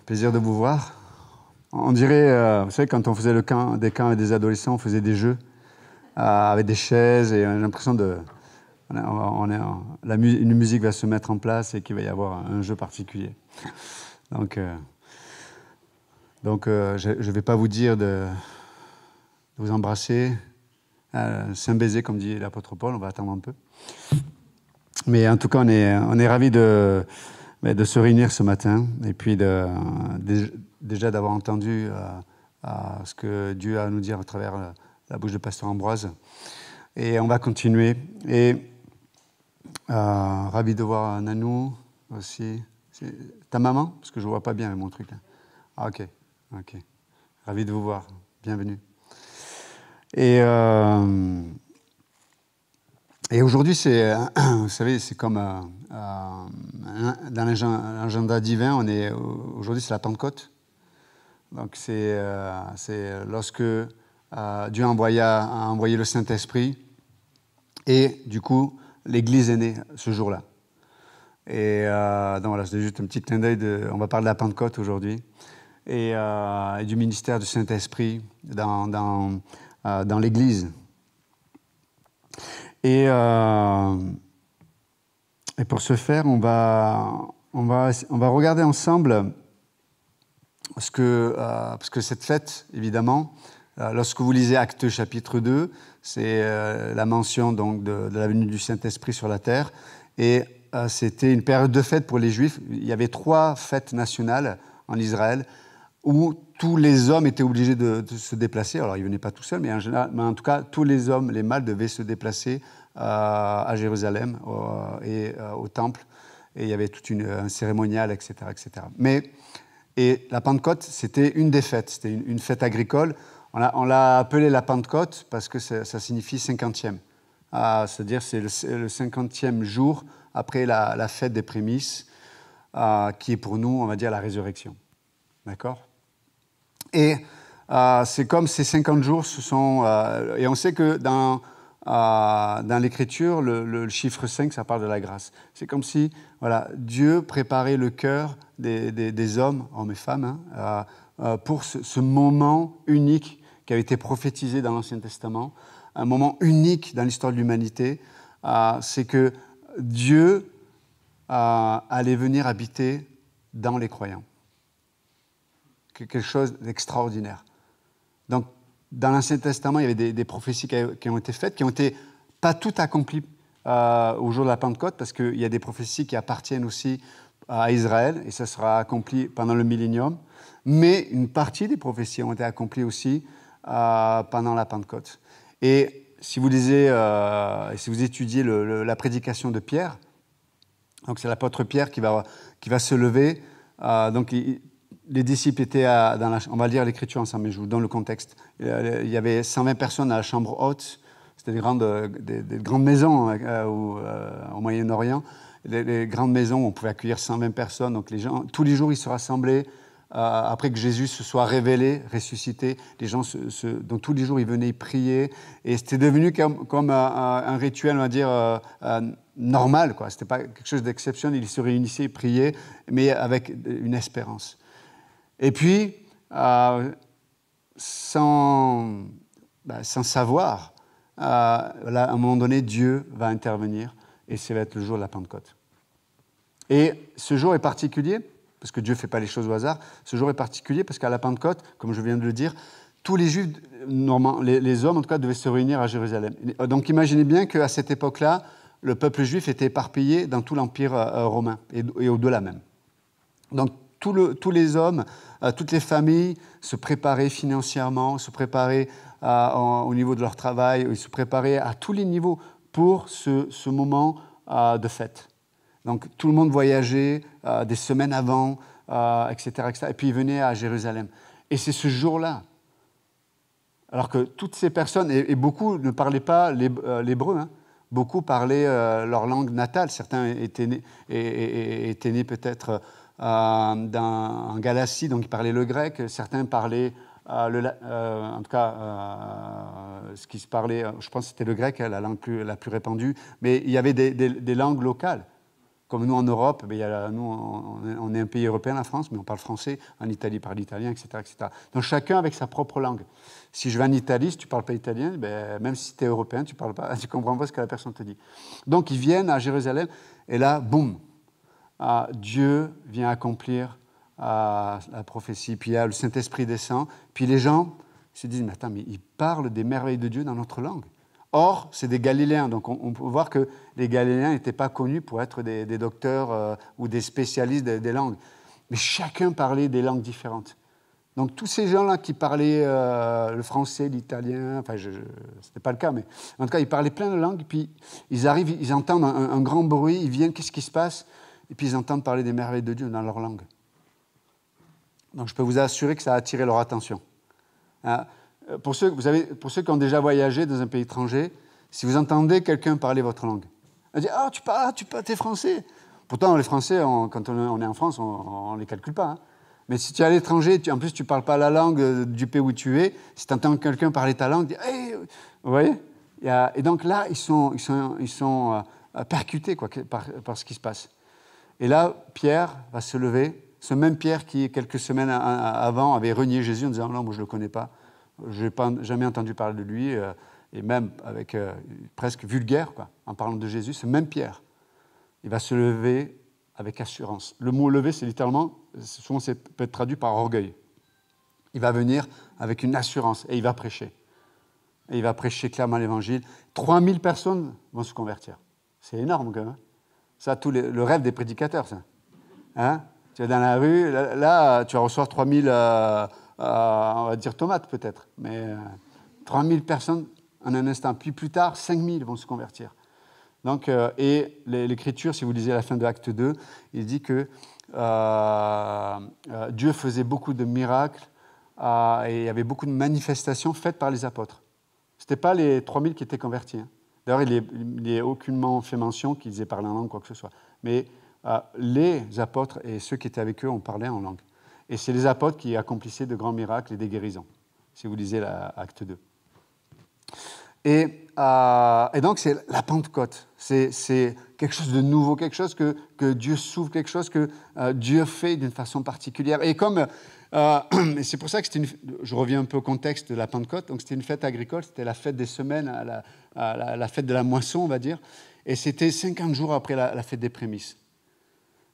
plaisir de vous voir. On dirait, vous savez, quand on faisait des camps avec des adolescents, on faisait des jeux avec des chaises et on a l'impression une musique va se mettre en place et qu'il va y avoir un jeu particulier. Donc, je ne vais pas vous dire de vous embrasser. C'est un baiser, comme dit l'apôtre Paul, on va attendre un peu. Mais en tout cas, on est ravis de se réunir ce matin et puis déjà d'avoir entendu ce que Dieu a à nous dire à travers la bouche de Pasteur Ambroise. Et on va continuer. Et ravi de voir Nanou aussi. C'est ta maman? Parce que je ne vois pas bien avec mon truc là. Ah, ok. Ravi de vous voir. Bienvenue. Et aujourd'hui, vous savez, c'est comme dans l'agenda divin, aujourd'hui c'est la Pentecôte. Donc c'est lorsque Dieu a envoyé le Saint-Esprit et du coup, l'Église est née ce jour-là. Et donc voilà, c'est juste un petit clin d'œil. On va parler de la Pentecôte aujourd'hui et du ministère du Saint-Esprit dans l'Église. Et pour ce faire, on va regarder ensemble parce que cette fête, évidemment, lorsque vous lisez Actes chapitre 2, c'est la mention donc de la venue du Saint-Esprit sur la terre. Et c'était une période de fête pour les Juifs. Il y avait 3 fêtes nationales en Israël où tous les hommes étaient obligés de se déplacer. Alors, ils ne venaient pas tout seuls, mais en tout cas, tous les hommes, les mâles, devaient se déplacer à Jérusalem et au temple. Et il y avait tout un cérémonial, etc., etc. Et la Pentecôte, c'était une des fêtes. C'était une fête agricole. On l'a appelée la Pentecôte parce que ça signifie 50e. C'est-à-dire c'est le 50e jour après la fête des prémices, qui est pour nous, on va dire, la résurrection. D'accord ? Et c'est comme ces 50 jours, et on sait que dans l'Écriture, le chiffre 5, ça parle de la grâce. C'est comme si Dieu préparait le cœur des hommes et femmes pour ce moment unique qui avait été prophétisé dans l'Ancien Testament, un moment unique dans l'histoire de l'humanité. C'est que Dieu allait venir habiter dans les croyants. Quelque chose d'extraordinaire. Donc, dans l'Ancien Testament, il y avait des prophéties qui ont été faites, qui n'ont été pas toutes accomplies au jour de la Pentecôte, parce qu'il y a des prophéties qui appartiennent aussi à Israël, et ça sera accompli pendant le millénium. Mais une partie des prophéties ont été accomplies aussi pendant la Pentecôte. Et si vous lisez, si vous étudiez la prédication de Pierre, donc c'est l'apôtre Pierre qui va se lever. Les disciples étaient on va lire l'Écriture ensemble, mais je vous donne le contexte. Il y avait 120 personnes à la chambre haute. C'était des grandes maisons au Moyen-Orient. Les grandes maisons où on pouvait accueillir 120 personnes. Donc les gens, tous les jours, ils se rassemblaient. Après que Jésus se soit révélé, ressuscité, les gens donc tous les jours, ils venaient prier. Et c'était devenu comme un rituel, on va dire, normal, quoi. C'était pas quelque chose d'exceptionnel. Ils se réunissaient, ils priaient, mais avec une espérance. Et puis, sans savoir, à un moment donné, Dieu va intervenir et ça va être le jour de la Pentecôte. Et ce jour est particulier, parce que Dieu ne fait pas les choses au hasard. Ce jour est particulier parce qu'à la Pentecôte, comme je viens de le dire, tous les Juifs, les hommes en tout cas, devaient se réunir à Jérusalem. Donc imaginez bien qu'à cette époque-là, le peuple juif était éparpillé dans tout l'Empire romain et au-delà même. Donc tous les hommes, toutes les familles se préparaient financièrement, se préparaient au niveau de leur travail, ils se préparaient à tous les niveaux pour ce moment de fête. Donc tout le monde voyageait des semaines avant, etc., etc. Et puis ils venaient à Jérusalem. Et c'est ce jour-là. Alors que toutes ces personnes, et beaucoup ne parlaient pas l'hébreu, beaucoup parlaient leur langue natale. Certains étaient nés peut-être en Galatie, donc ils parlaient le grec. Certains parlaient, en tout cas, ce qui se parlait, je pense que c'était le grec, la langue la plus répandue. Mais il y avait des langues locales, Comme nous en Europe, nous, on est un pays européen, la France, mais on parle français. En Italie, on parle italien, etc., etc. Donc chacun avec sa propre langue. Si je vais en Italie, si tu ne parles pas italien, même si tu es européen, tu ne comprends pas ce que la personne te dit. Donc ils viennent à Jérusalem, et là, boum, Dieu vient accomplir la prophétie, puis le Saint-Esprit descend, puis les gens se disent, mais attends, mais ils parlent des merveilles de Dieu dans notre langue. Or, c'est des Galiléens, donc on peut voir que les Galiléens n'étaient pas connus pour être des docteurs ou des spécialistes des langues. Mais chacun parlait des langues différentes. Donc tous ces gens-là qui parlaient le français, l'italien, enfin, ce n'était pas le cas, mais en tout cas, ils parlaient plein de langues, puis ils arrivent, ils entendent un grand bruit, ils viennent, qu'est-ce qui se passe? Et puis ils entendent parler des merveilles de Dieu dans leur langue. Donc je peux vous assurer que ça a attiré leur attention. Hein? Pour ceux qui ont déjà voyagé dans un pays étranger, si vous entendez quelqu'un parler votre langue, on dit « Ah, tu parles, t'es français !» Pourtant, les Français, quand on est en France, on ne les calcule pas. Hein. Mais si tu es à l'étranger, en plus tu ne parles pas la langue du pays où tu es, si tu entends quelqu'un parler ta langue, tu dis « Hey !» Vous voyez? Et donc là, ils sont percutés par ce qui se passe. Et là, Pierre va se lever, ce même Pierre qui, quelques semaines avant, avait renié Jésus en disant « Non, moi je ne le connais pas. Je n'ai jamais entendu parler de lui, et même avec presque vulgaire, en parlant de Jésus, ce même Pierre, il va se lever avec assurance. Le mot lever, c'est littéralement, souvent ça peut être traduit par orgueil. Il va venir avec une assurance et il va prêcher. Et il va prêcher clairement l'évangile. 3000 personnes vont se convertir. C'est énorme quand même. Ça, le rêve des prédicateurs, ça. Hein? Tu es dans la rue, là tu vas recevoir 3000... on va dire tomates peut-être, mais 3000 personnes en un instant. Puis plus tard, 5000 vont se convertir. Donc, et l'Écriture, si vous lisez à la fin de Acte 2, il dit que Dieu faisait beaucoup de miracles et il y avait beaucoup de manifestations faites par les apôtres. Ce n'étaient pas les 3000 qui étaient convertis. Hein. D'ailleurs, il n'est aucunement fait mention qu'ils aient parlé en langue, quoi que ce soit. Mais les apôtres et ceux qui étaient avec eux ont parlé en langue. Et c'est les apôtres qui accomplissaient de grands miracles et des guérisons, si vous lisez Acte 2. Et donc, c'est la Pentecôte. C'est quelque chose de nouveau, quelque chose que Dieu s'ouvre, quelque chose que Dieu fait d'une façon particulière. Et comme, c'est pour ça que je reviens un peu au contexte de la Pentecôte, donc c'était une fête agricole, c'était la fête des semaines, la fête de la moisson, on va dire, et c'était 50 jours après la fête des prémices.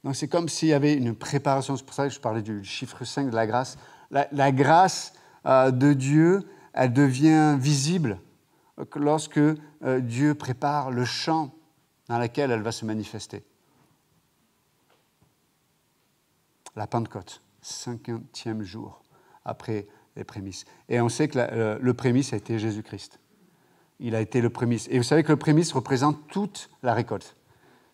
Donc c'est comme s'il y avait une préparation, c'est pour ça que je parlais du chiffre 5 de la grâce. La grâce de Dieu, elle devient visible lorsque Dieu prépare le champ dans lequel elle va se manifester. La Pentecôte, 50e jour après les prémices. Et on sait que le prémisse a été Jésus-Christ. Il a été le prémisse. Et vous savez que le prémisse représente toute la récolte.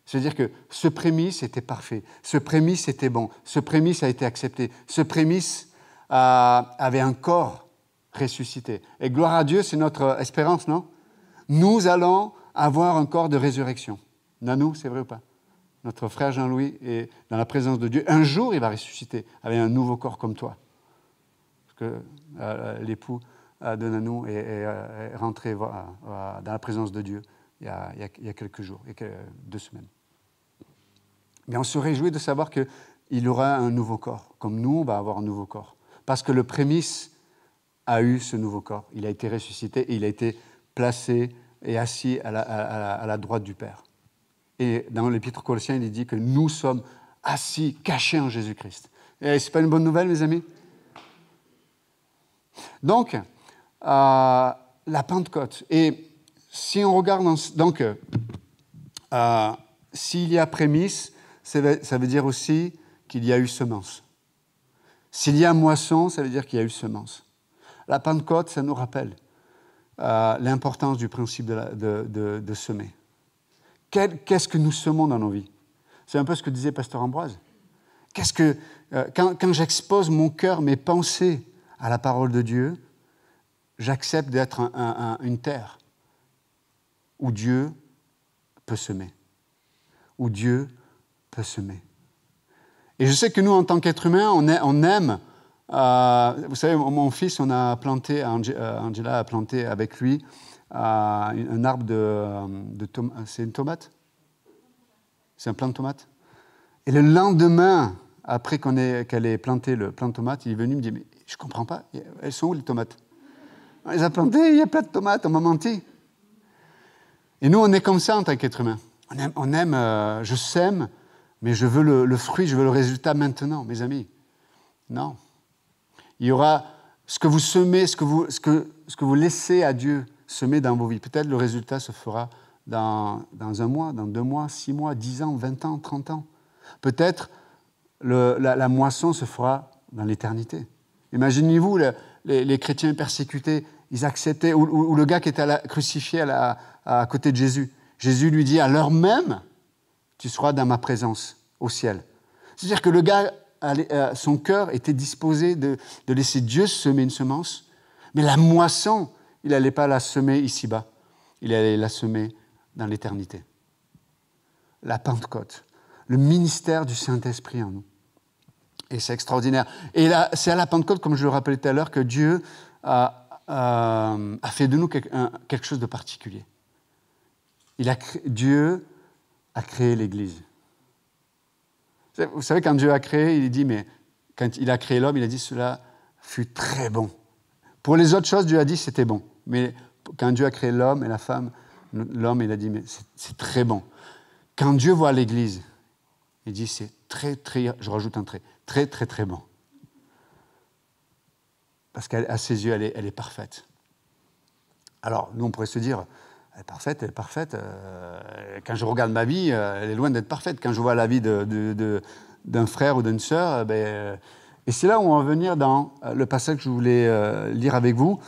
C'est-à-dire que ce prémisse était parfait, ce prémisse était bon, ce prémisse a été accepté, ce prémisse avait un corps ressuscité. Et gloire à Dieu, c'est notre espérance, non? Nous allons avoir un corps de résurrection. Nanou, c'est vrai ou pas? Notre frère Jean-Louis est dans la présence de Dieu. Un jour, il va ressusciter avec un nouveau corps comme toi. Parce que l'époux de Nanou est rentré dans la présence de Dieu il y a quelques jours, il y a 2 semaines. Mais on se réjouit de savoir qu'il aura un nouveau corps, comme nous, on va avoir un nouveau corps. Parce que le prémisse a eu ce nouveau corps. Il a été ressuscité et il a été placé et assis à la droite du Père. Et dans l'Épître aux Colossiens, il dit que nous sommes assis, cachés en Jésus-Christ. Et ce n'est pas une bonne nouvelle, mes amis? Donc, la Pentecôte. Et si on regarde, donc, s'il y a prémisse, ça veut dire aussi qu'il y a eu semence. S'il y a moisson, ça veut dire qu'il y a eu semence. La Pentecôte, ça nous rappelle l'importance du principe de semer. Qu'est-ce que nous semons dans nos vies? C'est un peu ce que disait Pasteur Ambroise. Quand j'expose mon cœur, mes pensées à la parole de Dieu, j'accepte d'être une terre où Dieu peut semer. Où Dieu peut semer. Et je sais que nous, en tant qu'êtres humains, on aime... vous savez, mon fils, Angela a planté avec lui un arbre de tomate. C'est une tomate? C'est un plant de tomate? Et le lendemain, après qu'elle ait planté le plant de tomates, il est venu me dire, mais je ne comprends pas, elles sont où les tomates? On les a plantées, il n'y a pas de tomates, on m'a menti. Et nous, on est comme ça en tant qu'être humain. On aime je sème, mais je veux le fruit, je veux le résultat maintenant, mes amis. Non. Il y aura ce que vous semez, ce que vous laissez à Dieu semer dans vos vies. Peut-être le résultat se fera dans un mois, dans 2 mois, 6 mois, 10 ans, 20 ans, 30 ans. Peut-être la moisson se fera dans l'éternité. Imaginez-vous les chrétiens persécutés, ils acceptaient, ou le gars qui était crucifié à côté de Jésus. Jésus lui dit, à l'heure même, tu seras dans ma présence au ciel. C'est-à-dire que le gars, son cœur était disposé de laisser Dieu semer une semence, mais la moisson, il n'allait pas la semer ici-bas, il allait la semer dans l'éternité. La Pentecôte, le ministère du Saint-Esprit en nous. Et c'est extraordinaire. Et là, c'est à la Pentecôte, comme je le rappelais tout à l'heure, que Dieu a fait de nous quelque chose de particulier. Dieu a créé l'Église. Vous savez, quand Dieu a créé, il dit, mais quand il a créé l'homme, il a dit, cela fut très bon. Pour les autres choses, Dieu a dit, c'était bon. Mais quand Dieu a créé l'homme et la femme, l'homme, il a dit, mais c'est très bon. Quand Dieu voit l'Église, il dit, c'est très, très, je rajoute un trait, très, très, très bon. Parce qu'à ses yeux, elle est parfaite. Alors, nous, on pourrait se dire, elle est parfaite. Quand je regarde ma vie, elle est loin d'être parfaite. Quand je vois la vie d'un frère ou d'une sœur, et c'est là où on va venir dans le passage que je voulais lire avec vous,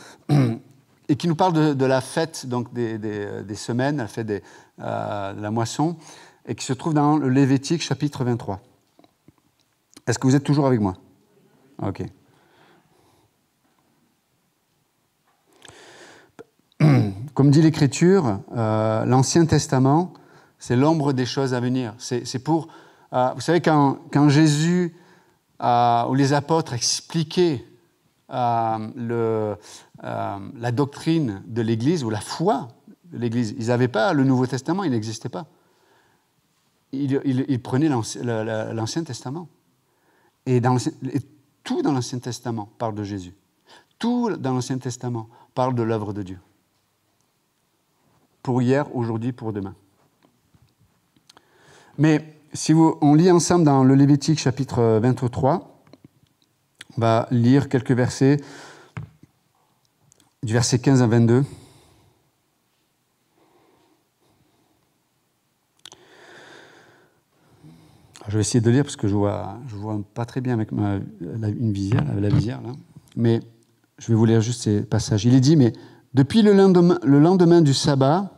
et qui nous parle de la fête donc des semaines, la fête de la moisson, et qui se trouve dans le Lévitique, chapitre 23. Est-ce que vous êtes toujours avec moi? Ok. Comme dit l'Écriture, l'Ancien Testament, c'est l'ombre des choses à venir. C'est pour... vous savez, quand Jésus ou les apôtres expliquaient la doctrine de l'Église ou la foi de l'Église, ils n'avaient pas le Nouveau Testament, il n'existait pas. Ils prenaient l'Ancien Testament. Et tout dans l'Ancien Testament parle de Jésus. Tout dans l'Ancien Testament parle de l'œuvre de Dieu. Pour hier, aujourd'hui, pour demain. Mais si on lit ensemble dans le Lévitique chapitre 23, on va lire quelques versets, du verset 15 à 22. Je vais essayer de lire parce que je vois pas très bien avec la visière là. Mais je vais vous lire juste ces passages. Il est dit, mais depuis le lendemain du sabbat,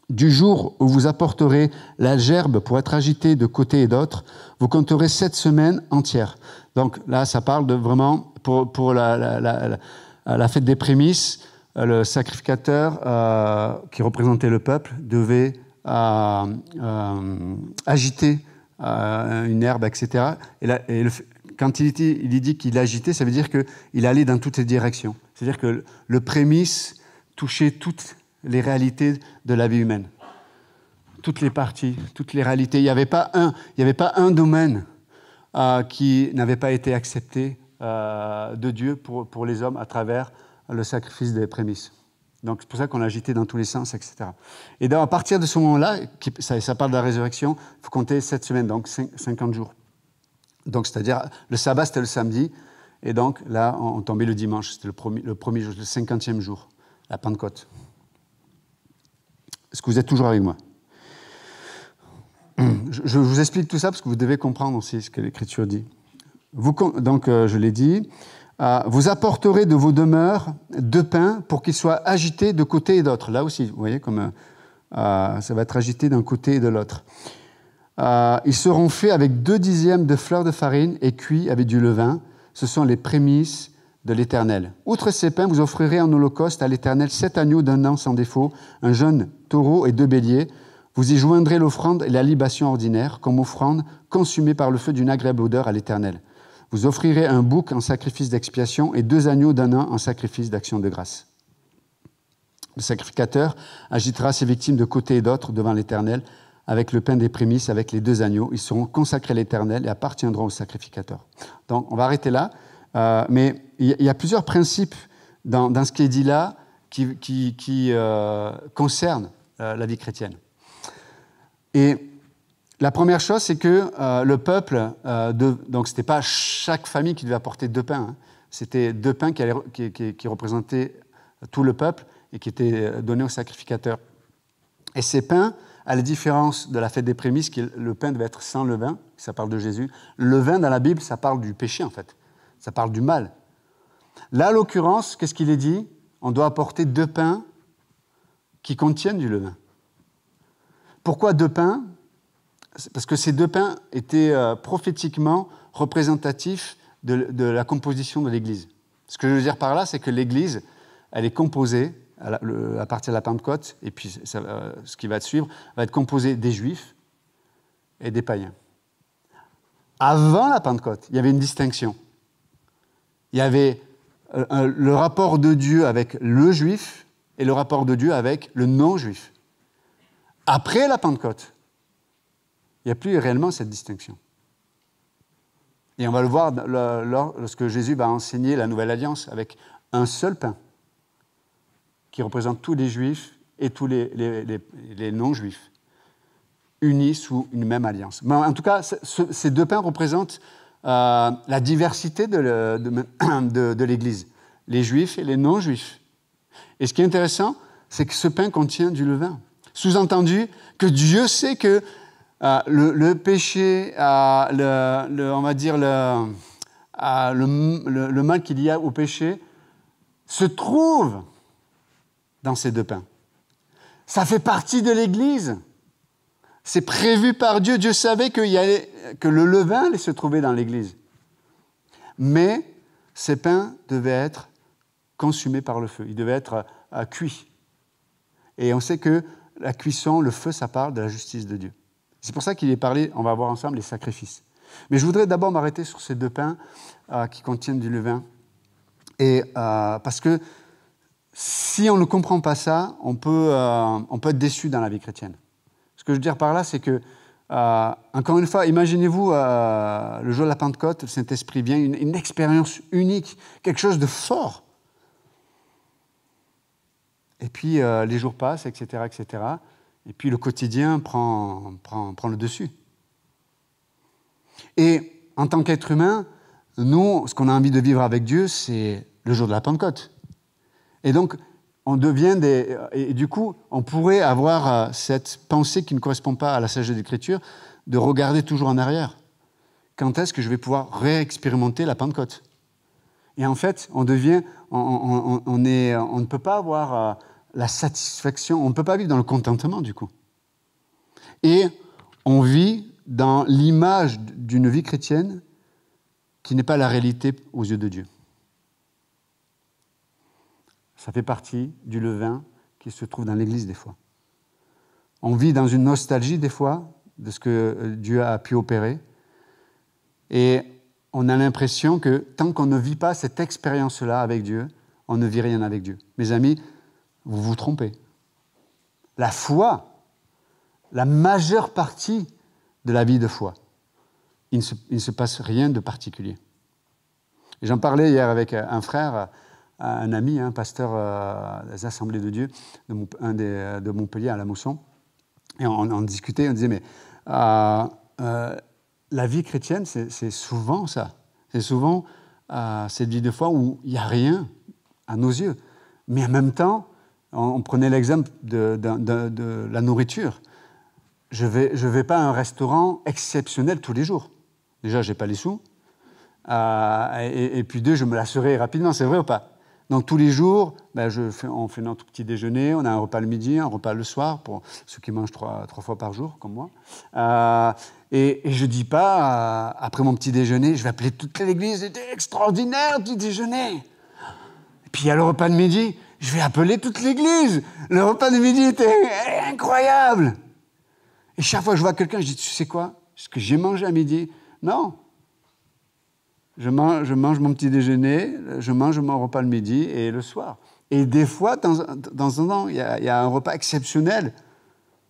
du jour où vous apporterez la gerbe pour être agitée de côté et d'autre, vous compterez 7 semaines entières. Donc là, ça parle de vraiment, pour la fête des prémices, le sacrificateur qui représentait le peuple devait agiter une herbe, etc. Quand il dit qu'il agitait, ça veut dire qu'il allait dans toutes les directions. C'est-à-dire que le prémisse touchait toutes les réalités de la vie humaine. Toutes les parties, toutes les réalités. Il n'y avait pas un domaine qui n'avait pas été accepté de Dieu pour les hommes à travers le sacrifice des prémices. Donc c'est pour ça qu'on l'agitait dans tous les sens, etc. Et donc, à partir de ce moment-là, ça parle de la résurrection, il faut compter 7 semaines, donc 50 jours. Donc c'est-à-dire, le sabbat c'était le samedi, et donc là on tombait le dimanche, c'était le premier jour, le 50e jour, la Pentecôte. Est-ce que vous êtes toujours avec moi? Je vous explique tout ça parce que vous devez comprendre aussi ce que l'Écriture dit. Je l'ai dit, vous apporterez de vos demeures 2 pains pour qu'ils soient agités de côté et d'autre. Là aussi, vous voyez, comme ça va être agité d'un côté et de l'autre. Ils seront faits avec 2 dixièmes de fleur de farine et cuits avec du levain. Ce sont les prémices de l'Éternel. Outre ces pains, vous offrirez en holocauste à l'Éternel 7 agneaux d'1 an sans défaut, un jeune taureau et 2 béliers. Vous y joindrez l'offrande et la libation ordinaire, comme offrande consumée par le feu d'une agréable odeur à l'Éternel. Vous offrirez un bouc en sacrifice d'expiation et 2 agneaux d'1 an en sacrifice d'action de grâce. Le sacrificateur agitera ses victimes de côté et d'autre devant l'Éternel, avec le pain des prémices, avec les 2 agneaux. Ils seront consacrés à l'Éternel et appartiendront au sacrificateur. Donc, on va arrêter là. Mais il y a plusieurs principes dans ce qui est dit là qui concernent la vie chrétienne. Et la première chose, c'est que le peuple, donc ce n'était pas chaque famille qui devait apporter 2 pains, hein. C'était 2 pains qui représentaient tout le peuple et qui étaient donnés au sacrificateur. Et ces pains, à la différence de la fête des prémices, le pain devait être sans levain, ça parle de Jésus. Le vin dans la Bible, ça parle du péché en fait, ça parle du mal. Là, à l'occurrence, qu'est-ce qu'il est dit? On doit apporter 2 pains qui contiennent du levain. Pourquoi 2 pains? Parce que ces 2 pains étaient prophétiquement représentatifs de la composition de l'Église. Ce que je veux dire par là, c'est que l'Église, elle est composée, à partir de la Pentecôte, et puis ce qui va suivre, va être composée des Juifs et des païens. Avant la Pentecôte, il y avait une distinction. Il y avait le rapport de Dieu avec le Juif et le rapport de Dieu avec le non-Juif. Après la Pentecôte, il n'y a plus réellement cette distinction. Et on va le voir lorsque Jésus va enseigner la Nouvelle Alliance avec un seul pain qui représente tous les Juifs et tous les non-Juifs, unis sous une même alliance. Mais en tout cas, ces 2 pains représentent la diversité de l'Église, les Juifs et les non-Juifs. Et ce qui est intéressant, c'est que ce pain contient du levain. Sous-entendu que Dieu sait que le péché, on va dire le mal qu'il y a au péché, se trouve dans ces 2 pains. Ça fait partie de l'Église. C'est prévu par Dieu. Dieu savait que le levain allait se trouver dans l'Église. Mais ces pains devaient être consumés par le feu. Ils devaient être cuits. Et on sait que la cuisson, le feu, ça parle de la justice de Dieu. C'est pour ça qu'il est parlé, on va voir ensemble les sacrifices. Mais je voudrais d'abord m'arrêter sur ces 2 pains qui contiennent du levain. Et parce que si on ne comprend pas ça, on peut être déçu dans la vie chrétienne. Ce que je veux dire par là, c'est que, encore une fois, imaginez-vous le jour de la Pentecôte, le Saint-Esprit vient, une expérience unique, quelque chose de fort. Et puis les jours passent, etc., etc. Et puis le quotidien prend le dessus. Et en tant qu'être humain, nous, ce qu'on a envie de vivre avec Dieu, c'est le jour de la Pentecôte. Et donc, on devient et du coup, on pourrait avoir cette pensée qui ne correspond pas à la sagesse de l'Écriture, de regarder toujours en arrière. Quand est-ce que je vais pouvoir réexpérimenter la Pentecôte? Et en fait, on ne peut pas avoir la satisfaction, on ne peut pas vivre dans le contentement, du coup. Et on vit dans l'image d'une vie chrétienne qui n'est pas la réalité aux yeux de Dieu. Ça fait partie du levain qui se trouve dans l'Église des fois. On vit dans une nostalgie des fois de ce que Dieu a pu opérer. Et on a l'impression que tant qu'on ne vit pas cette expérience-là avec Dieu, on ne vit rien avec Dieu. Mes amis, vous vous trompez. La foi, la majeure partie de la vie de foi, il ne se passe rien de particulier. Et j'en parlais hier avec un frère, un ami, un pasteur des Assemblées de Dieu de Montpellier à la Mousson. Et on discutait, on disait, mais la vie chrétienne, c'est souvent ça. C'est souvent cette vie de foi où il n'y a rien à nos yeux. Mais en même temps, on prenait l'exemple de la nourriture. Je vais pas à un restaurant exceptionnel tous les jours. Déjà, je n'ai pas les sous. Et puis 2, je me lasserai rapidement, c'est vrai ou pas? Donc tous les jours, on fait notre petit déjeuner, on a un repas le midi, un repas le soir, pour ceux qui mangent 3 fois par jour, comme moi. Et je ne dis pas, après mon petit déjeuner, je vais appeler toute l'église, c'était extraordinaire, petit déjeuner. Et puis il y a le repas de midi, je vais appeler toute l'église. Le repas de midi était incroyable. Et chaque fois que je vois quelqu'un, je dis, tu sais quoi? Ce que j'ai mangé à midi? Non. Je mange mon petit déjeuner, je mange mon repas le midi et le soir. Et des fois, dans un temps, il y a un repas exceptionnel.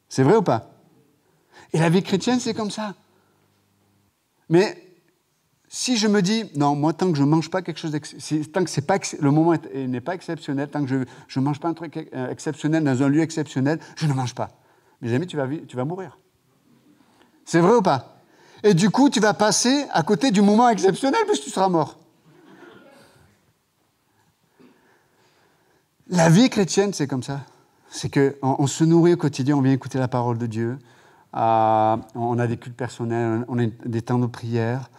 C'est vrai ou pas? Et la vie chrétienne, c'est comme ça. Mais si je me dis, non, moi, tant que je ne mange pas quelque chose, tant que c'est pas, le moment n'est pas exceptionnel, tant que je ne mange pas un truc exceptionnel dans un lieu exceptionnel, je ne mange pas. Mes amis, tu vas mourir. C'est vrai ou pas? Et du coup, tu vas passer à côté du moment exceptionnel puisque tu seras mort. La vie chrétienne, c'est comme ça. C'est qu'on se nourrit au quotidien, on vient écouter la parole de Dieu, on a des cultes personnels, on a des temps de prière,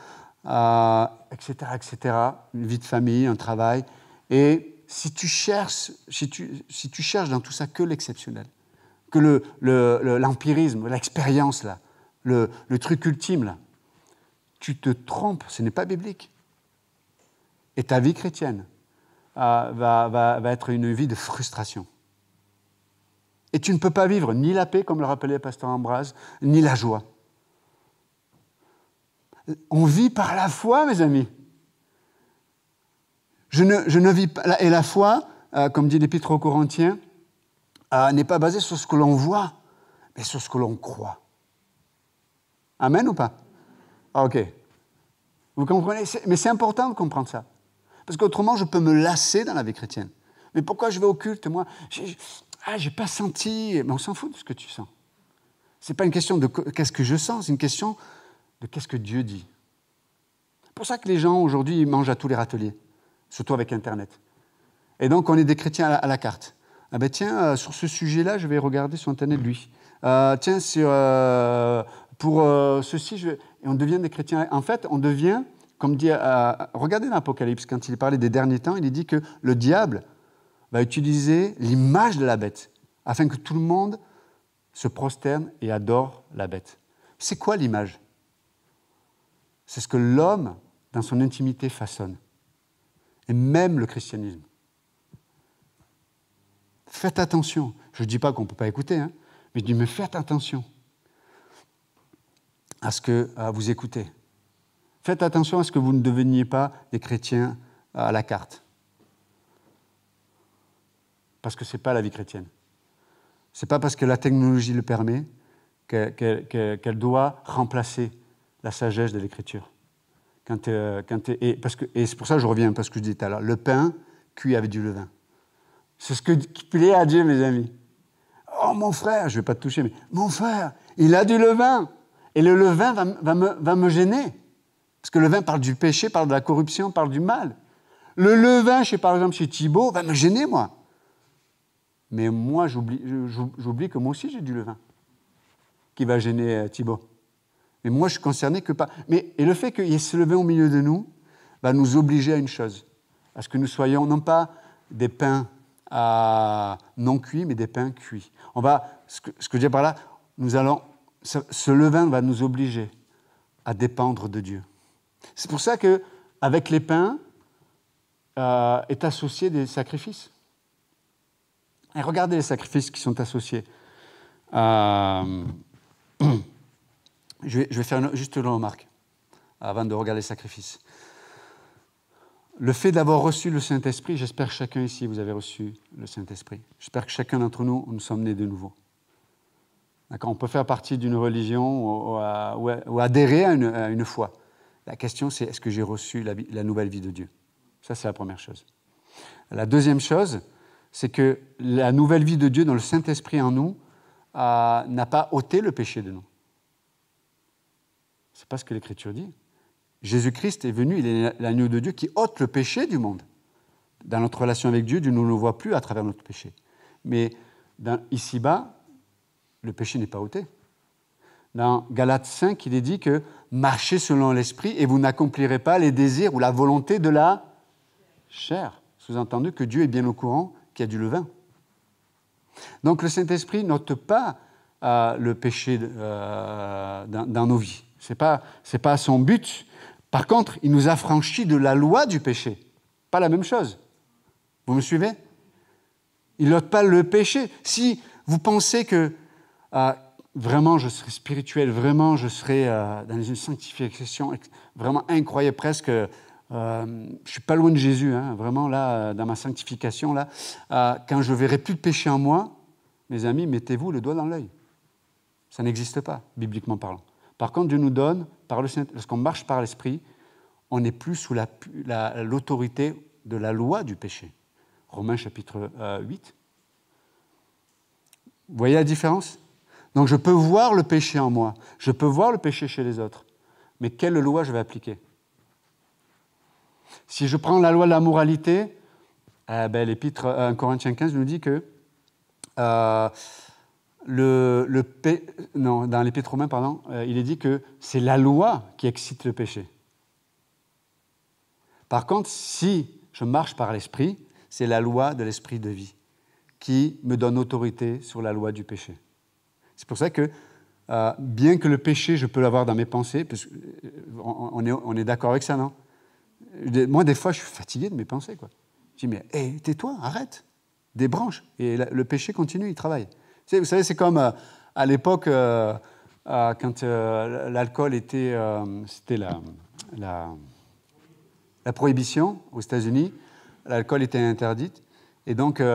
etc., etc., une vie de famille, un travail. Et si tu cherches dans tout ça que l'exceptionnel, que l'empirisme, l'expérience, là, le truc ultime, là, tu te trompes, ce n'est pas biblique. Et ta vie chrétienne va être une vie de frustration. Et tu ne peux pas vivre ni la paix, comme le rappelait le pasteur Ambroise, ni la joie. On vit par la foi, mes amis. Je ne vis pas. Et la foi, comme dit l'Épître aux Corinthiens, n'est pas basée sur ce que l'on voit, mais sur ce que l'on croit. Amen ou pas? Ok. Vous comprenez? Mais c'est important de comprendre ça. Parce qu'autrement, je peux me lasser dans la vie chrétienne. Mais pourquoi je vais au culte, moi? J'ai pas senti. Mais on s'en fout de ce que tu sens. C'est pas une question de qu'est-ce que je sens, c'est une question de qu'est-ce que Dieu dit. C'est pour ça que les gens, aujourd'hui, ils mangent à tous les râteliers, surtout avec Internet. Et donc, on est des chrétiens à la carte. Ah ben tiens, sur ce sujet-là, je vais regarder sur Internet, lui. Tiens, pour ceci, et on devient des chrétiens. En fait, on devient, comme dit, regardez l'Apocalypse, quand il parlait des derniers temps, il dit que le diable va utiliser l'image de la bête, afin que tout le monde se prosterne et adore la bête. C'est quoi l'image? C'est ce que l'homme, dans son intimité, façonne. Et même le christianisme. Faites attention. Je ne dis pas qu'on ne peut pas écouter, hein, mais je dis, mais faites attention à ce que vous écoutez. Faites attention à ce que vous ne deveniez pas des chrétiens à la carte. Parce que ce n'est pas la vie chrétienne. Ce n'est pas parce que la technologie le permet qu'elle doit remplacer la sagesse de l'Écriture. Et c'est pour ça que je reviens à ce que je disais tout à l'heure. Le pain cuit avec du levain. C'est ce qui plaît à Dieu, mes amis. Oh, mon frère, je ne vais pas te toucher, mais mon frère, il a du levain. Et le levain va me gêner. Parce que le levain parle du péché, parle de la corruption, parle du mal. Le levain, par exemple, chez Thibaut, va me gêner, moi. Mais moi, j'oublie que moi aussi, j'ai du levain qui va gêner Thibaut. Mais moi, je suis concerné que pas. Et le fait qu'il y ait ce levain au milieu de nous va nous obliger à une chose, à ce que nous soyons non pas des pains non cuits, mais des pains cuits. Ce que je veux dire par là, ce levain va nous obliger à dépendre de Dieu. C'est pour ça qu'avec les pains est associé des sacrifices. Et regardez les sacrifices qui sont associés. Je vais faire juste une remarque avant de regarder les sacrifices. Le fait d'avoir reçu le Saint-Esprit, j'espère que chacun ici, vous avez reçu le Saint-Esprit. J'espère que chacun d'entre nous, nous sommes nés de nouveau. D'accord, on peut faire partie d'une religion ou adhérer à une foi. La question, c'est est-ce que j'ai reçu la nouvelle vie de Dieu? Ça, c'est la première chose. La deuxième chose, c'est que la nouvelle vie de Dieu dans le Saint-Esprit en nous n'a pas ôté le péché de nous. Ce n'est pas ce que l'Écriture dit. Jésus-Christ est venu, il est l'agneau de Dieu qui ôte le péché du monde. Dans notre relation avec Dieu, Dieu ne le voit plus à travers notre péché. Mais ici-bas, le péché n'est pas ôté. Dans Galates 5, il est dit que marchez selon l'Esprit et vous n'accomplirez pas les désirs ou la volonté de la chair. Sous-entendu que Dieu est bien au courant qu'il y a du levain. Donc le Saint-Esprit n'ôte pas le péché dans nos vies. Ce n'est pas son but. Par contre, il nous affranchit de la loi du péché. Pas la même chose. Vous me suivez? Il n'ôte pas le péché. Si vous pensez que vraiment je serai spirituel, vraiment je serai dans une sanctification vraiment incroyable, presque, je ne suis pas loin de Jésus, hein, vraiment là, dans ma sanctification, là, quand je ne verrai plus de péché en moi, mes amis, mettez-vous le doigt dans l'œil. Ça n'existe pas, bibliquement parlant. Par contre, Dieu nous donne, lorsqu'on marche par l'Esprit, on n'est plus sous l'autorité de la loi du péché. Romains chapitre 8. Vous voyez la différence? Donc je peux voir le péché en moi, je peux voir le péché chez les autres, mais quelle loi je vais appliquer? Si je prends la loi de la moralité, l'épître 1 Corinthiens 15 nous dit que dans l'épître romain, il est dit que c'est la loi qui excite le péché. Par contre, si je marche par l'esprit, c'est la loi de l'esprit de vie qui me donne autorité sur la loi du péché. C'est pour ça que, bien que le péché, je peux l'avoir dans mes pensées, parce on est d'accord avec ça, non? Moi, des fois, je suis fatigué de mes pensées, quoi. Je dis, mais hey, tais-toi, arrête, débranche. Et le péché continue, il travaille. Vous savez, c'est comme à l'époque, quand l'alcool était... c'était la prohibition aux États-Unis, l'alcool était interdit. Et donc les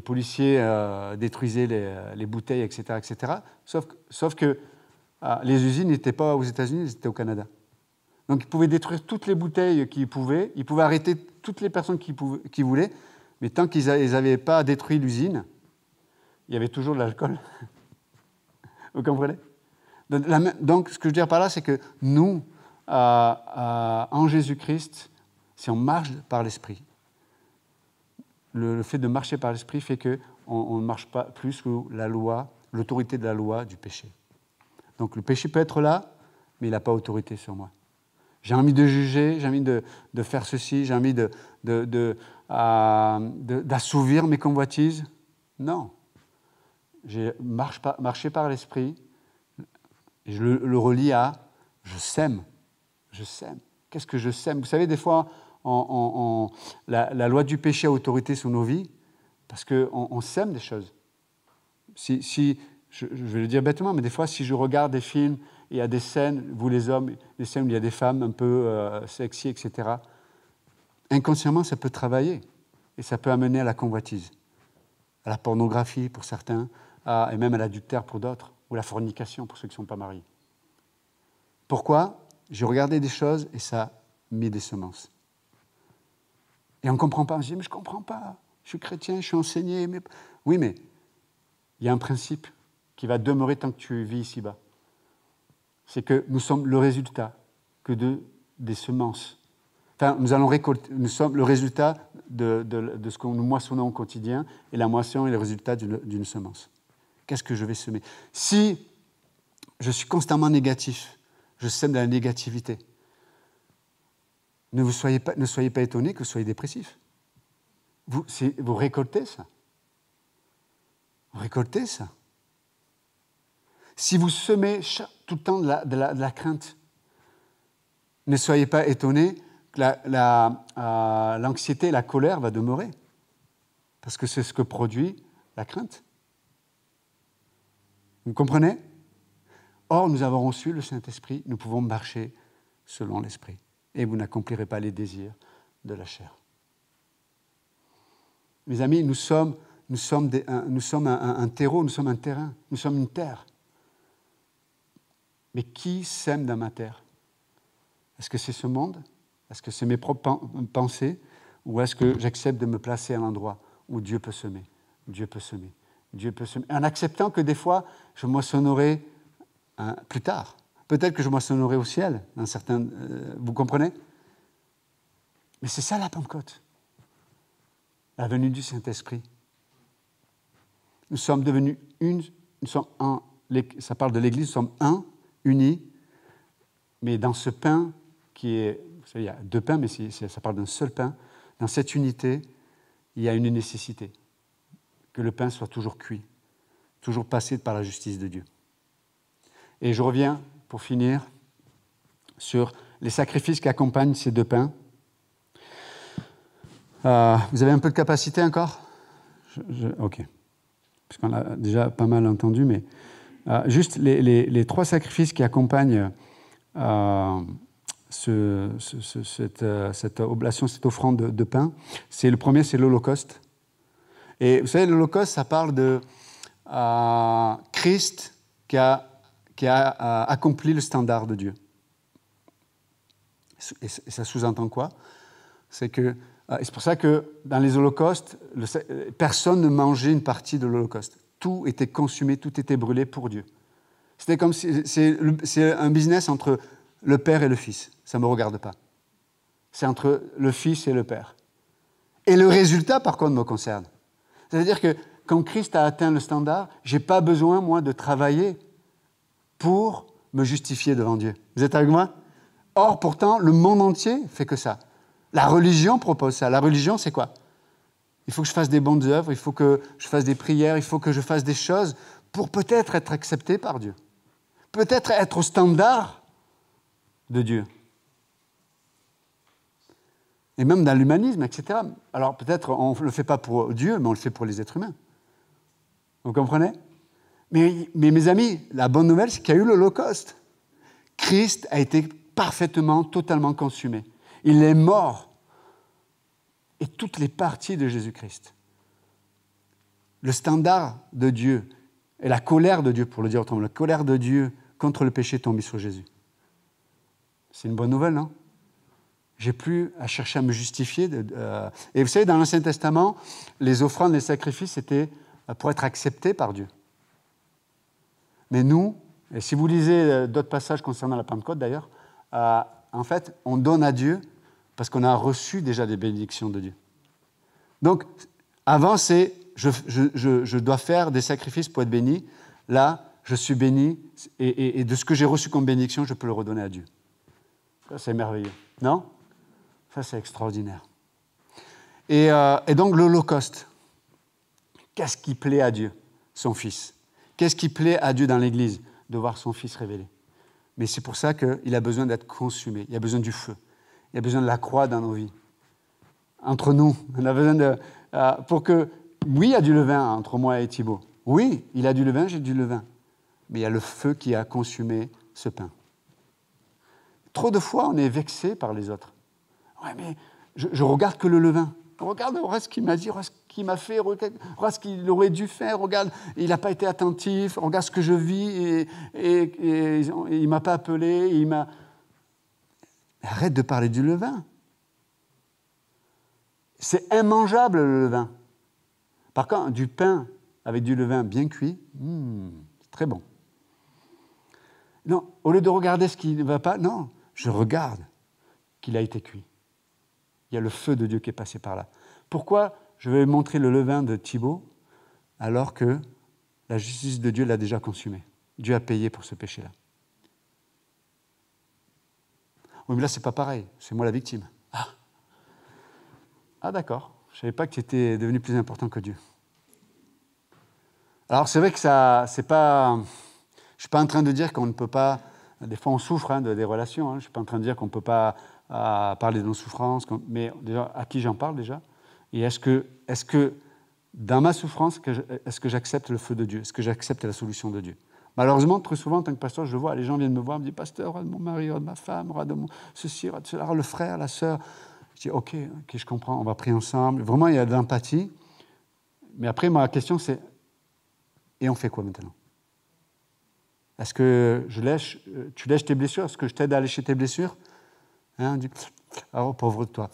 policiers détruisaient les bouteilles, etc., etc. Sauf que les usines n'étaient pas aux États-Unis, elles étaient au Canada. Donc ils pouvaient détruire toutes les bouteilles qu'ils pouvaient, ils pouvaient arrêter toutes les personnes qui voulaient, mais tant qu'ils n'avaient pas détruit l'usine, il y avait toujours de l'alcool. Vous comprenez? Donc ce que je veux dire par là, c'est que nous, en Jésus-Christ, si on marche par l'Esprit, le fait de marcher par l'Esprit fait qu'on ne marche pas plus sous la loi, l'autorité de la loi du péché. Donc le péché peut être là, mais il n'a pas autorité sur moi. J'ai envie de juger, j'ai envie de faire ceci, j'ai envie d'assouvir mes convoitises. Non. J'ai marché par l'Esprit, et je le relie à « je sème ». Je sème. Qu'est-ce que je sème? Vous savez, des fois, la loi du péché a autorité sur nos vies parce qu'on sème des choses. Je vais le dire bêtement, mais des fois, si je regarde des films, il y a des scènes, vous les hommes, des scènes où il y a des femmes un peu sexy, etc., inconsciemment, ça peut travailler et ça peut amener à la convoitise, à la pornographie pour certains, et même à l'adultère pour d'autres, ou la fornication pour ceux qui ne sont pas mariés. Pourquoi? J'ai regardé des choses et ça a mis des semences. Et on ne comprend pas. On se dit, mais je ne comprends pas. Je suis chrétien, je suis enseigné. Mais... Oui, mais il y a un principe qui va demeurer tant que tu vis ici-bas. C'est que nous sommes le résultat des semences. Enfin, nous allons récolter. Nous sommes le résultat de ce que nous moissonnons au quotidien. Et la moisson est le résultat d'une semence. Qu'est-ce que je vais semer? Si je suis constamment négatif, je sème de la négativité. Ne soyez pas étonnés que vous soyez dépressif. Vous récoltez ça. Vous récoltez ça. Si vous semez tout le temps de la crainte, ne soyez pas étonnés que l'anxiété et la colère va demeurer. Parce que c'est ce que produit la crainte. Vous comprenez? Or, nous avons reçu le Saint-Esprit, nous pouvons marcher selon l'Esprit. Et vous n'accomplirez pas les désirs de la chair. Mes amis, nous sommes un terreau, nous sommes un terrain, nous sommes une terre. Mais qui sème dans ma terre? Est-ce que c'est ce monde? Est-ce que c'est mes propres pensées? Ou est-ce que j'accepte de me placer à l'endroit où Dieu peut semer? Dieu peut semer. Dieu peut semer. En acceptant que des fois, je moissonnerai plus tard. Peut-être que je moissonnerai au ciel, vous comprenez? Mais c'est ça la Pentecôte. La venue du Saint-Esprit. Nous sommes devenus une, nous sommes un. Ça parle de l'Église, nous sommes un, unis, mais dans ce pain qui est... Vous savez, il y a deux pains, mais ça parle d'un seul pain. Dans cette unité, il y a une nécessité. Que le pain soit toujours cuit, toujours passé par la justice de Dieu. Et je reviens, pour finir, sur les sacrifices qui accompagnent ces deux pains. Vous avez un peu de capacité encore? Ok. Parce qu'on l'a déjà pas mal entendu, mais juste les trois sacrifices qui accompagnent cette oblation, cette offrande de pain. Le premier, c'est l'Holocauste. Et vous savez, l'Holocauste, ça parle Christ qui a accompli le standard de Dieu. Et ça sous-entend quoi? C'est pour ça que dans les holocaustes, personne ne mangeait une partie de l'holocauste. Tout était consumé, tout était brûlé pour Dieu. C'était comme si c'est un business entre le Père et le Fils. Ça ne me regarde pas. C'est entre le Fils et le Père. Et le résultat, par contre, me concerne. C'est-à-dire que quand Christ a atteint le standard, je n'ai pas besoin, moi, de travailler pour me justifier devant Dieu. Vous êtes avec moi? Or, pourtant, le monde entier fait que ça. La religion propose ça. La religion, c'est quoi? Il faut que je fasse des bonnes œuvres, il faut que je fasse des prières, il faut que je fasse des choses pour peut-être être accepté par Dieu. Peut-être être au standard de Dieu. Et même dans l'humanisme, etc. Alors peut-être on ne le fait pas pour Dieu, mais on le fait pour les êtres humains. Vous comprenez? Mais mes amis, la bonne nouvelle, c'est qu'il y a eu l'Holocauste. Christ a été parfaitement, totalement consumé. Il est mort. Et toutes les parties de Jésus-Christ. Le standard de Dieu et la colère de Dieu, pour le dire autrement, la colère de Dieu contre le péché est tombée sur Jésus. C'est une bonne nouvelle, non? J'ai plus à chercher à me justifier. Et vous savez, dans l'Ancien Testament, les offrandes, les sacrifices, c'était pour être acceptés par Dieu. Mais nous, et si vous lisez d'autres passages concernant la Pentecôte d'ailleurs, en fait, on donne à Dieu parce qu'on a reçu déjà des bénédictions de Dieu. Donc, avant, c'est je dois faire des sacrifices pour être béni. Là, je suis béni et de ce que j'ai reçu comme bénédiction, je peux le redonner à Dieu. Ça, c'est merveilleux. Non? Ça, c'est extraordinaire. Et donc, l'Holocauste. Qu'est-ce qui plaît à Dieu? Son Fils. Qu'est-ce qui plaît à Dieu dans l'Église? De voir son Fils révélé. Mais c'est pour ça qu'il a besoin d'être consumé. Il a besoin du feu. Il a besoin de la croix dans nos vies. Entre nous. On a besoin pour que... Oui, il y a du levain entre moi et Thibaut. Oui, il a du levain, j'ai du levain. Mais il y a le feu qui a consumé ce pain. Trop de fois, on est vexé par les autres. Ouais, mais je regarde que le levain. Regarde ce qu'il m'a dit, regarde ce qu'il m'a fait, regarde ce qu'il aurait dû faire, regarde, il n'a pas été attentif, regarde ce que je vis et il ne m'a pas appelé, Arrête de parler du levain. C'est immangeable le levain. Par contre, du pain avec du levain bien cuit, c'est très bon. Non, au lieu de regarder ce qui ne va pas, non, je regarde qu'il a été cuit. Il y a le feu de Dieu qui est passé par là. Pourquoi je vais montrer le levain de Thibaut alors que la justice de Dieu l'a déjà consumé? Dieu a payé pour ce péché-là. Oui, mais là, c'est pas pareil. C'est moi la victime. Ah d'accord. Je ne savais pas que tu étais devenu plus important que Dieu. Alors, c'est vrai que ça, c'est pas... Je ne suis pas en train de dire qu'on ne peut pas... Des fois, on souffre des relations. Je ne suis pas en train de dire qu'on ne peut pas parler de nos souffrances. Mais déjà, à qui j'en parle déjà? Et est-ce que dans ma souffrance, est-ce que j'accepte le feu de Dieu? Est-ce que j'accepte la solution de Dieu? Malheureusement, très souvent, en tant que pasteur, je le vois, les gens viennent me voir, me disent « Pasteur, roi de mon mari, roi de ma femme, roi de mon ceci, roi de cela, le frère, la sœur. » Je dis « Ok, je comprends, on va prier ensemble. » Vraiment, il y a de l'empathie. Mais après, ma question, c'est « Et on fait quoi maintenant? Est-ce que tu lèches tes blessures? Est-ce que je t'aide à lécher tes blessures? » On dit « Oh, pauvre de toi.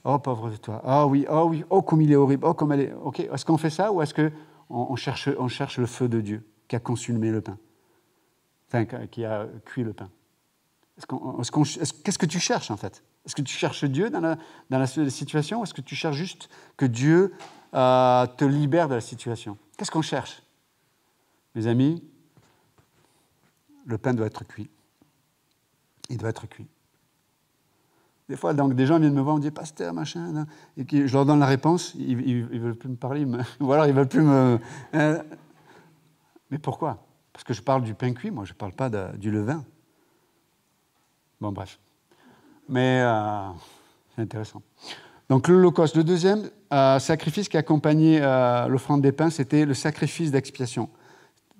Oh, pauvre de toi. Oh oui, oh, comme il est horrible. Oh, comme elle est... » Ok, est-ce qu'on fait ça ou est-ce qu'on cherche le feu de Dieu qui a consumé le pain? Enfin, qui a cuit le pain. Qu'est-ce que tu cherches, en fait? Est-ce que tu cherches Dieu dans la situation ou est-ce que tu cherches juste que Dieu te libère de la situation? Qu'est-ce qu'on cherche? Mes amis, le pain doit être cuit. Il doit être cuit. Des fois, donc, des gens viennent me voir, on me dit « Pasteur, machin... » Et je leur donne la réponse, ils ne veulent plus me parler, ou alors ils ne veulent plus me... Mais pourquoi? Parce que je parle du pain cuit, moi, je ne parle pas du levain. Bon, bref. Mais c'est intéressant. Donc, l'Holocauste. Le deuxième sacrifice qui accompagnait l'offrande des pains, c'était le sacrifice d'expiation.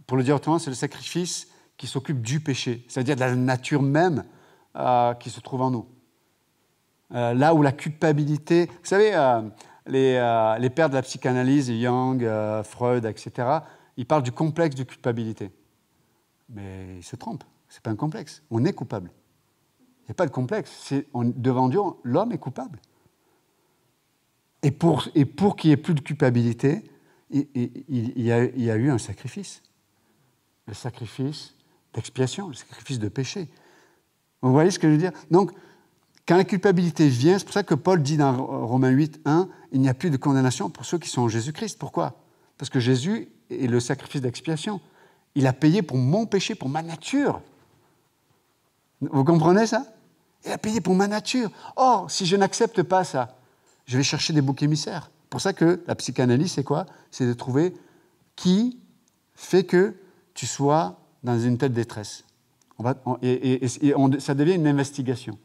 Pour le dire autrement, c'est le sacrifice qui s'occupe du péché, c'est-à-dire de la nature même qui se trouve en nous. Là où la culpabilité... Vous savez, les pères de la psychanalyse, Jung, Freud, etc., il parle du complexe de culpabilité. Mais il se trompe, ce n'est pas un complexe. On est coupable. Il n'y a pas de complexe. Devant Dieu, l'homme est coupable. Et pour qu'il n'y ait plus de culpabilité, il y a eu un sacrifice. Le sacrifice d'expiation, le sacrifice de péché. Vous voyez ce que je veux dire? Donc, quand la culpabilité vient, c'est pour ça que Paul dit dans Romains 8, 1, il n'y a plus de condamnation pour ceux qui sont en Jésus-Christ. Pourquoi? Parce que Jésus est le sacrifice d'expiation. Il a payé pour mon péché, pour ma nature. Vous comprenez ça? Il a payé pour ma nature. Or, si je n'accepte pas ça, je vais chercher des boucs émissaires. C'est pour ça que la psychanalyse, c'est quoi? C'est de trouver qui fait que tu sois dans une telle détresse. Ça devient une investigation.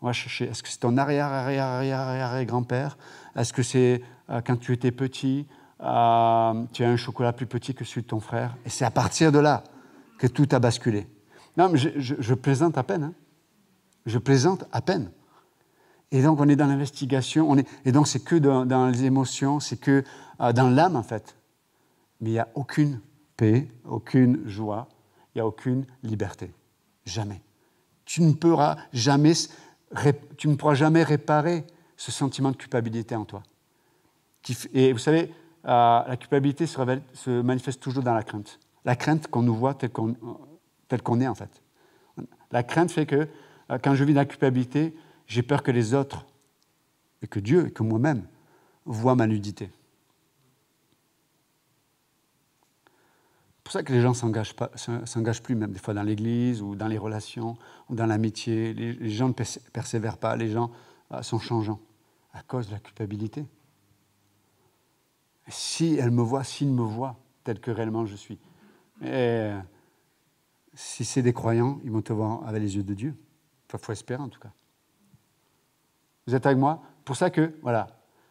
On va chercher, est-ce que c'est ton arrière-grand-père? Est-ce que c'est quand tu étais petit, tu as un chocolat plus petit que celui de ton frère? Et c'est à partir de là que tout a basculé. Non, mais je plaisante à peine. Hein. Je plaisante à peine. Et donc, on est dans l'investigation. Et donc, c'est que dans les émotions, c'est que dans l'âme, en fait. Mais il n'y a aucune paix, aucune joie, il n'y a aucune liberté. Jamais. Tu ne pourras jamais réparer ce sentiment de culpabilité en toi. Et vous savez, la culpabilité se manifeste toujours dans la crainte. La crainte qu'on nous voit tel qu'on est, en fait. La crainte fait que, quand je vis dans la culpabilité, j'ai peur que les autres, et que Dieu, et que moi-même, voient ma nudité. C'est pour ça que les gens ne s'engagent plus, même des fois dans l'église, ou dans les relations, ou dans l'amitié. Les gens ne persévèrent pas, les gens sont changeants, à cause de la culpabilité. Et si elle me voit, s'il me voit tel que réellement je suis. Et si c'est des croyants, ils vont te voir avec les yeux de Dieu. Enfin, il faut espérer en tout cas. Vous êtes avec moi? Pour ça que, voilà,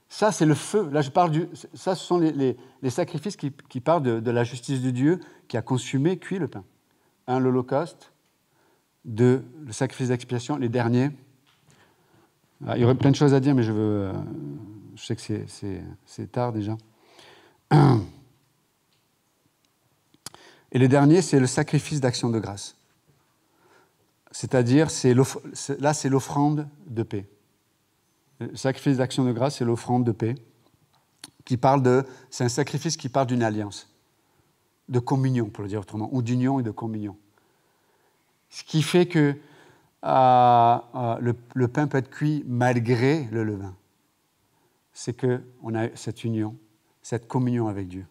ça c'est le feu. Là, ça, ce sont les sacrifices qui parlent de la justice de Dieu qui a consumé, cuit le pain. 1, l'Holocauste. 2, le sacrifice d'expiation. Les derniers. Il y aurait plein de choses à dire, mais je sais que c'est tard déjà. Et le dernier, c'est le sacrifice d'action de grâce. C'est-à-dire, là, c'est l'offrande de paix. Le sacrifice d'action de grâce, c'est l'offrande de paix. C'est un sacrifice qui parle d'une alliance, de communion, pour le dire autrement, ou d'union et de communion. Ce qui fait que le pain peut être cuit malgré le levain. C'est qu'on a cette union, cette communion avec Dieu.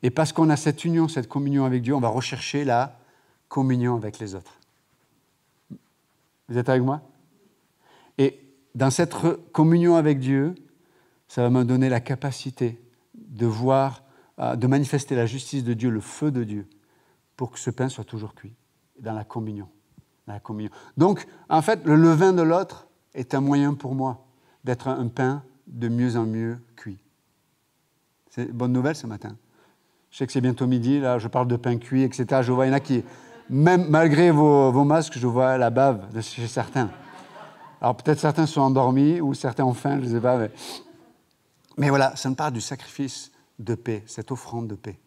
Et parce qu'on a cette union, cette communion avec Dieu, on va rechercher la communion avec les autres. Vous êtes avec moi? Et dans cette communion avec Dieu, ça va me donner la capacité de voir, de manifester la justice de Dieu, le feu de Dieu, pour que ce pain soit toujours cuit, dans la communion. Dans la communion. Donc, en fait, le levain de l'autre est un moyen pour moi d'être un pain de mieux en mieux cuit. C'est une bonne nouvelle ce matin. Je sais que c'est bientôt midi, là, je parle de pain cuit, etc. Je vois, il y en a qui, même malgré vos masques, je vois la bave de chez certains. Alors peut-être certains sont endormis, ou certains ont faim, je ne sais pas. Mais voilà, ça me parle du sacrifice de paix, cette offrande de paix.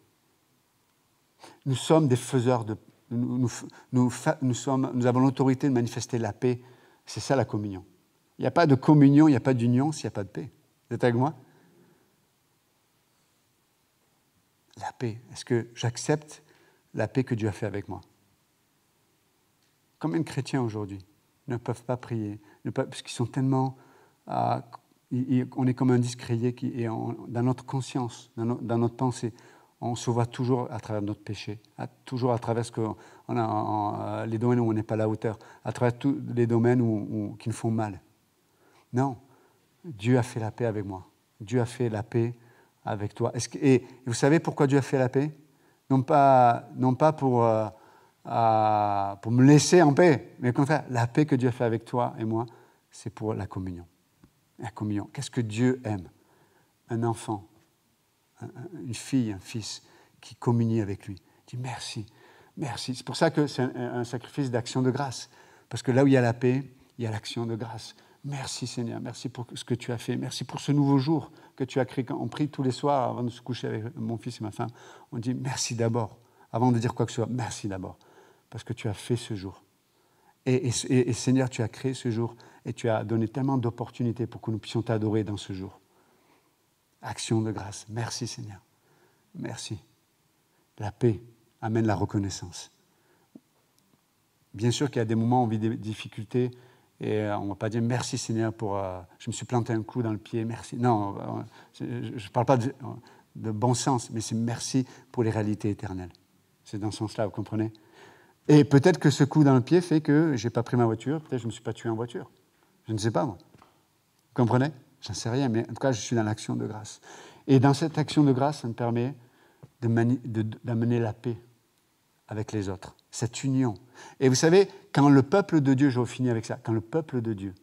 Nous sommes des faiseurs de... Nous avons l'autorité de manifester la paix. C'est ça la communion. Il n'y a pas de communion, il n'y a pas d'union s'il n'y a pas de paix. Vous êtes avec moi? La paix. Est-ce que j'accepte la paix que Dieu a fait avec moi? Combien de chrétiens aujourd'hui ne peuvent pas prier, parce qu'ils sont tellement... on est comme un disque rayé dans notre conscience, dans notre pensée. On se voit toujours à travers notre péché, toujours à travers les domaines où on n'est pas à la hauteur, à travers tous les domaines qui nous font mal. Non, Dieu a fait la paix avec moi. Dieu a fait la paix avec toi. Et vous savez pourquoi Dieu a fait la paix? Non pas pour me laisser en paix, mais au contraire, la paix que Dieu a fait avec toi et moi, c'est pour la communion. La communion. Qu'est-ce que Dieu aime? Un enfant, une fille, un fils qui communie avec lui. Il dit merci, merci. C'est pour ça que c'est un sacrifice d'action de grâce. Parce que là où il y a la paix, il y a l'action de grâce. Merci Seigneur, merci pour ce que tu as fait, merci pour ce nouveau jour que tu as créé. Quand on prie tous les soirs avant de se coucher avec mon fils et ma femme, on dit merci d'abord, avant de dire quoi que ce soit, merci d'abord, parce que tu as fait ce jour. Et Seigneur, tu as créé ce jour et tu as donné tellement d'opportunités pour que nous puissions t'adorer dans ce jour. Action de grâce, merci Seigneur, merci. La paix amène la reconnaissance. Bien sûr qu'il y a des moments où on vit des difficultés, et on ne va pas dire merci Seigneur pour... je me suis planté un clou dans le pied, merci. Non, je ne parle pas de bon sens, mais c'est merci pour les réalités éternelles. C'est dans ce sens-là, vous comprenez? Et peut-être que ce coup dans le pied fait que je n'ai pas pris ma voiture, peut-être que je ne me suis pas tué en voiture. Je ne sais pas, moi. Vous comprenez? J'en sais rien, mais en tout cas, je suis dans l'action de grâce. Et dans cette action de grâce, ça me permet d'amener la paix avec les autres, cette union. Et vous savez, quand le peuple de Dieu, je vais finir avec ça, quand le peuple de Dieu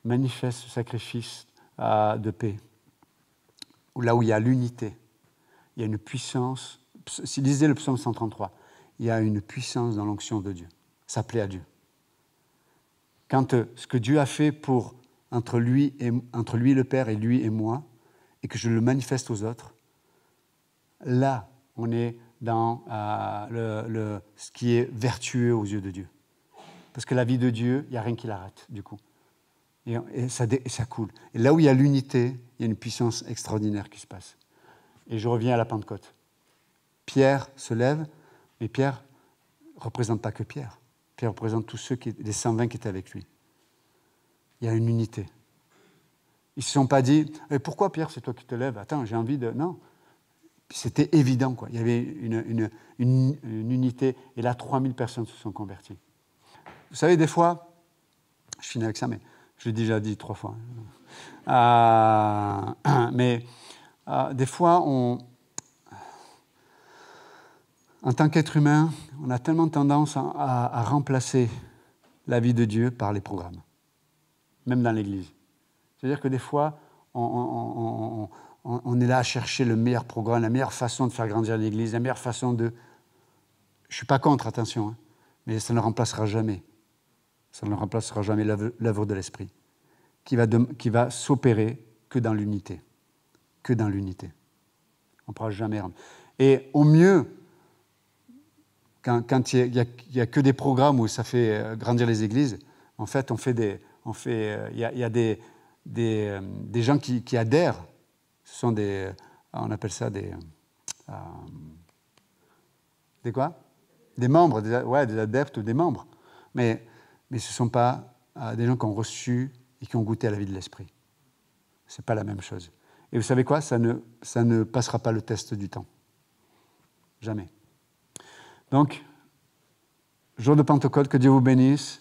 manifeste ce sacrifice de paix, là où il y a l'unité, il y a une puissance, lisez le psaume 133, il y a une puissance dans l'onction de Dieu. Ça plaît à Dieu. Quand ce que Dieu a fait entre lui le Père et lui et moi, et que je le manifeste aux autres, là, on est dans ce qui est vertueux aux yeux de Dieu. Parce que la vie de Dieu, il n'y a rien qui l'arrête, du coup. Et ça coule. Et là où il y a l'unité, il y a une puissance extraordinaire qui se passe. Et je reviens à la Pentecôte. Pierre se lève, mais Pierre ne représente pas que Pierre. Pierre représente tous les 120 qui étaient avec lui. Il y a une unité. Ils ne se sont pas dit « Pourquoi Pierre, c'est toi qui te lèves? Attends, j'ai envie de... » Non. C'était évident, quoi. Il y avait une unité. Et là, 3000 personnes se sont converties. Vous savez, des fois, je finis avec ça, mais je l'ai déjà dit 3 fois. Des fois, en tant qu'être humain, on a tellement tendance à remplacer la vie de Dieu par les programmes, même dans l'Église. C'est-à-dire que des fois, on est là à chercher le meilleur programme, la meilleure façon de faire grandir l'Église, la meilleure façon de... Je ne suis pas contre, attention, hein, mais ça ne remplacera jamais. Ça ne remplacera jamais l'œuvre de l'Esprit, qui va s'opérer que dans l'unité. Que dans l'unité. On ne pourra jamais... Et au mieux, quand il n'y a que des programmes où ça fait grandir les églises, en fait, il y a des gens qui adhèrent. Ce sont on appelle ça des quoi? Des membres, des adeptes ou des membres. Mais ce ne sont pas des gens qui ont reçu et qui ont goûté à la vie de l'Esprit. Ce n'est pas la même chose. Et vous savez quoi? Ça ne passera pas le test du temps. Jamais. Donc, jour de Pentecôte, que Dieu vous bénisse.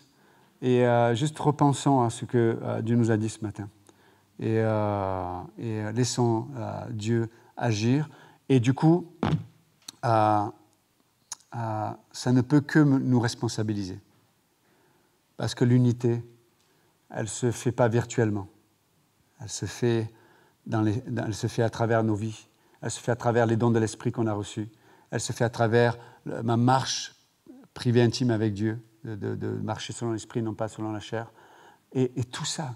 Et juste repensons à ce que Dieu nous a dit ce matin. Et laissons Dieu agir. Et du coup, ça ne peut que nous responsabiliser. Parce que l'unité, elle ne se fait pas virtuellement. Elle se fait à travers nos vies. Elle se fait à travers les dons de l'Esprit qu'on a reçus. Elle se fait à travers ma marche privée intime avec Dieu, de marcher selon l'Esprit, non pas selon la chair. Et tout ça.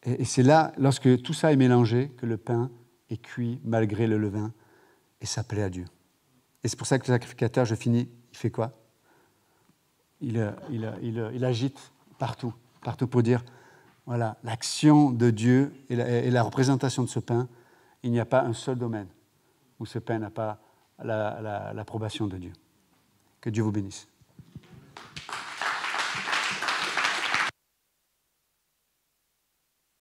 Et c'est là, lorsque tout ça est mélangé, que le pain est cuit malgré le levain, et ça plaît à Dieu. Et c'est pour ça que le sacrificateur, je finis, il fait quoi? Il agite partout pour dire, voilà, l'action de Dieu et la représentation de ce pain, il n'y a pas un seul domaine où ce pain n'a pas l'approbation de Dieu. Que Dieu vous bénisse.